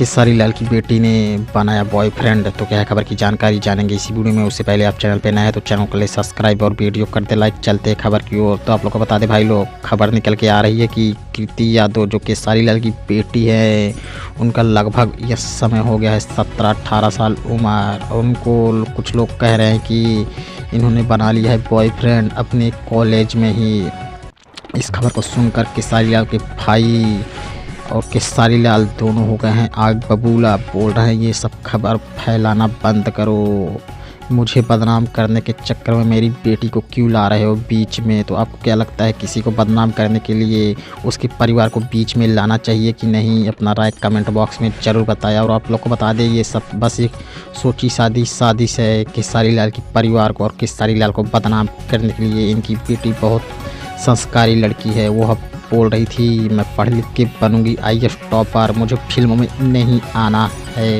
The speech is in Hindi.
केसरी लाल की बेटी ने बनाया बॉयफ्रेंड। तो क्या है खबर की जानकारी जानेंगे इसी वीडियो में। उससे पहले आप चैनल पे नए हैं तो चैनल को ले सब्सक्राइब और वीडियो करते लाइक। चलते खबर की ओर। तो आप लोग को बता दें भाई लोग, खबर निकल के आ रही है कि कीर्ति यादव जो केसरी लाल की बेटी है, उनका लगभग यह समय हो गया है 17-18 साल उम्र। उनको कुछ लोग कह रहे हैं कि इन्होंने बना लिया है बॉयफ्रेंड अपने कॉलेज में ही। इस खबर को सुनकर केसरी लाल के भाई और केसरी लाल दोनों हो गए हैं आग बबूला। बोल रहे हैं ये सब खबर फैलाना बंद करो, मुझे बदनाम करने के चक्कर में मेरी बेटी को क्यों ला रहे हो बीच में। तो आपको क्या लगता है, किसी को बदनाम करने के लिए उसके परिवार को बीच में लाना चाहिए कि नहीं? अपना राय कमेंट बॉक्स में ज़रूर बताया। और आप लोग को बता दें ये सब बस एक सोची साजिश है केसरी लाल के परिवार को और केसरी लाल को बदनाम करने के लिए। इनकी बेटी बहुत संस्कारी लड़की है। वो बोल रही थी मैं पढ़ लिख के बनूंगी IAS टॉपर, मुझे फिल्मों में नहीं आना है।